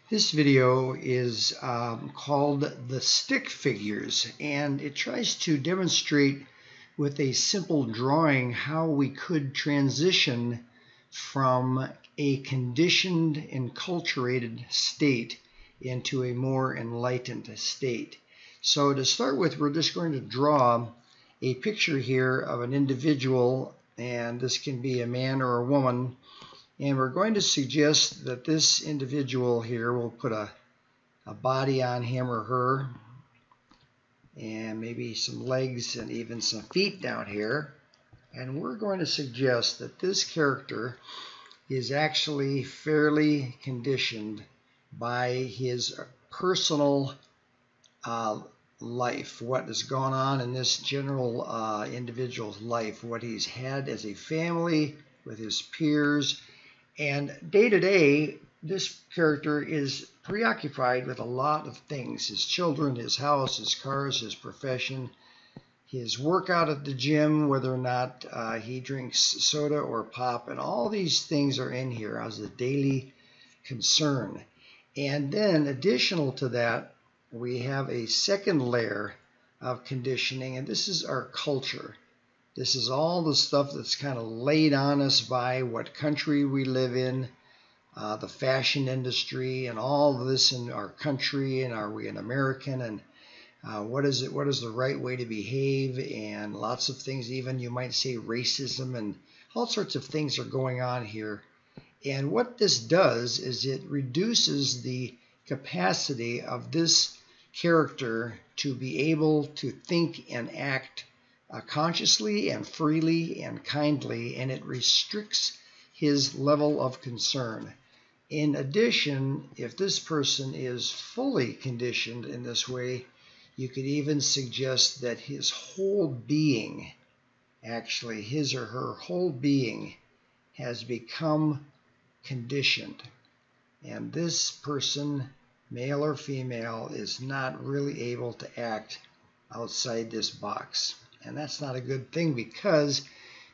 This video is called The Stick Figures, and it tries to demonstrate with a simple drawing how we could transition from a conditioned, enculturated state into a more enlightened state. So to start with, we're just going to draw a picture here of an individual, and this can be a man or a woman. And we're going to suggest that this individual here, will put a body on him or her, and maybe some legs and even some feet down here. And we're going to suggest that this character is actually fairly conditioned by his personal life, what has gone on in this general individual's life, what he's had as a family, with his peers. And day to day, this character is preoccupied with a lot of things: his children, his house, his cars, his profession, his workout at the gym, whether or not he drinks soda or pop, and all these things are in here as a daily concern. And then additional to that, we have a second layer of conditioning, and this is our culture. This is all the stuff that's kind of laid on us by what country we live in, the fashion industry, and all of this in our country, and are we an American, and what is the right way to behave, and lots of things, even you might say racism, and all sorts of things are going on here. And what this does is it reduces the capacity of this character to be able to think and act consciously and freely and kindly, and it restricts his level of concern. In addition, if this person is fully conditioned in this way, you could even suggest that his whole being, actually his or her whole being, has become conditioned. And this person, male or female, is not really able to act outside this box. And that's not a good thing, because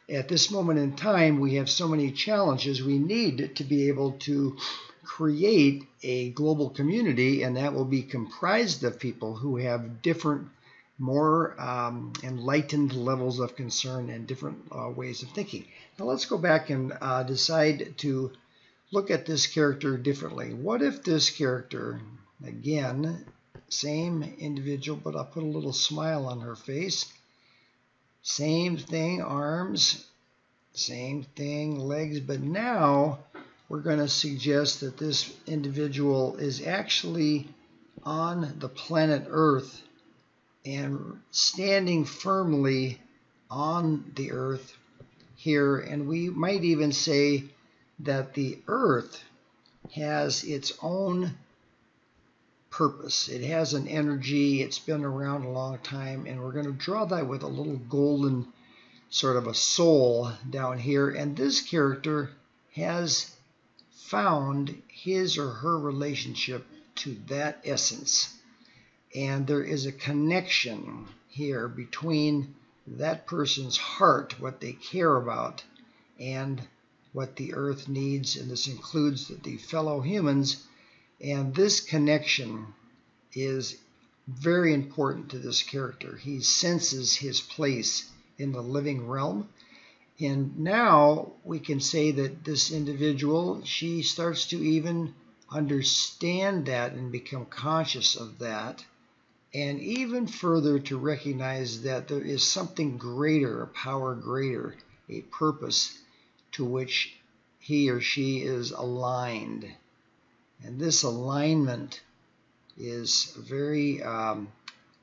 at this moment in time, we have so many challenges. We need to be able to create a global community, and that will be comprised of people who have different, more enlightened levels of concern and different ways of thinking. Now let's go back and decide to look at this character differently. What if this character, again, same individual, but I'll put a little smile on her face. Same thing, arms, same thing, legs, but now we're going to suggest that this individual is actually on the planet Earth and standing firmly on the Earth here. And we might even say that the Earth has its own purpose. It has an energy. It's been around a long time, and we're going to draw that with a little golden sort of a soul down here. And this character has found his or her relationship to that essence, and there is a connection here between that person's heart, what they care about, and what the earth needs, and this includes the fellow humans. And this connection is very important to this character. He senses his place in the living realm. And now we can say that this individual, she starts to even understand that and become conscious of that. And even further to recognize that there is something greater, a power greater, a purpose to which he or she is aligned. And this alignment is very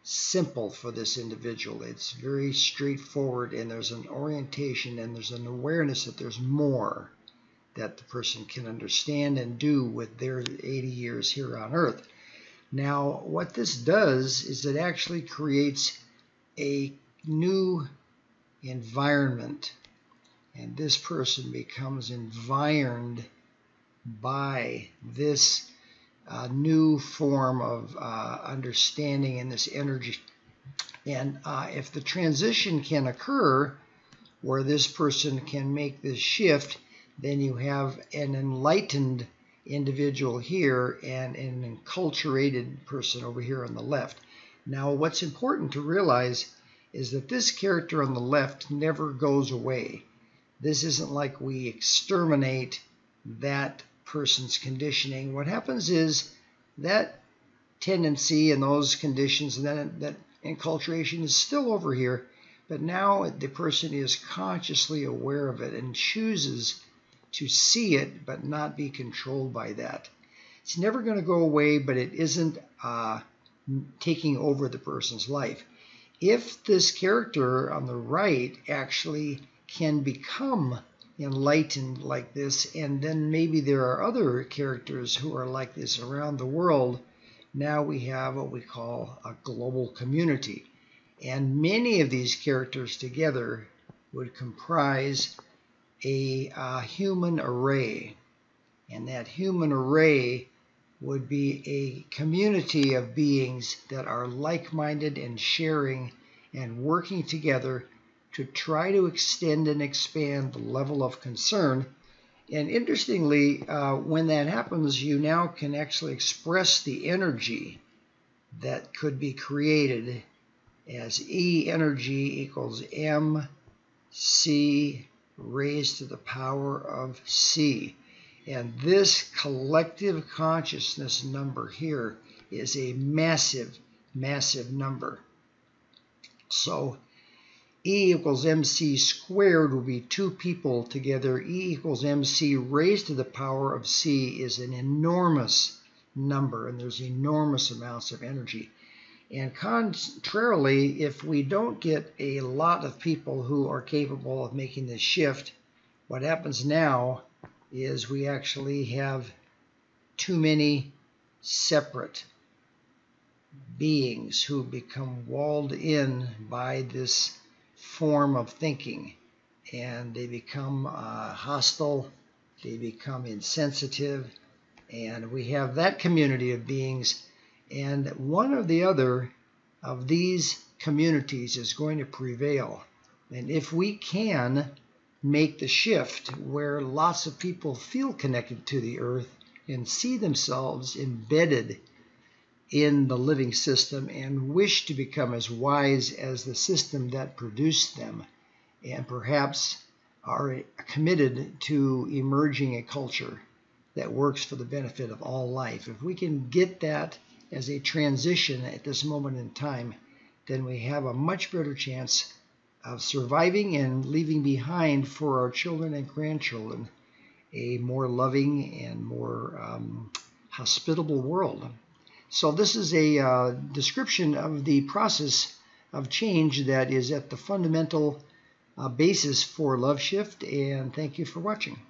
simple for this individual. It's very straightforward, and there's an orientation and there's an awareness that there's more that the person can understand and do with their 80 years here on Earth. Now, what this does is it actually creates a new environment, and this person becomes environed by this new form of understanding and this energy. And if the transition can occur where this person can make this shift, then you have an enlightened individual here and an enculturated person over here on the left. Now, what's important to realize is that this character on the left never goes away. This isn't like we exterminate that person's conditioning. What happens is that tendency and those conditions and that enculturation is still over here, but now the person is consciously aware of it and chooses to see it but not be controlled by that. It's never going to go away, but it isn't taking over the person's life. If this character on the right actually can become enlightened like this, and then maybe there are other characters who are like this around the world, now we have what we call a global community. And many of these characters together would comprise a human array. And that human array would be a community of beings that are like-minded and sharing and working together to try to extend and expand the level of concern. And interestingly, when that happens, you now can actually express the energy that could be created as E energy equals MC raised to the power of C. And this collective consciousness number here is a massive, massive number. So E equals MC squared will be two people together. E equals MC raised to the power of C is an enormous number, and there's enormous amounts of energy. And contrarily, if we don't get a lot of people who are capable of making this shift, what happens now is we actually have too many separate beings who become walled in by this form of thinking, and they become hostile, they become insensitive, and we have that community of beings, and one or the other of these communities is going to prevail. And if we can make the shift where lots of people feel connected to the earth and see themselves embedded in the living system and wish to become as wise as the system that produced them, and perhaps are committed to emerging a culture that works for the benefit of all life. If we can get that as a transition at this moment in time, then we have a much better chance of surviving and leaving behind for our children and grandchildren a more loving and more hospitable world. So this is a description of the process of change that is at the fundamental basis for LoveShift, and thank you for watching.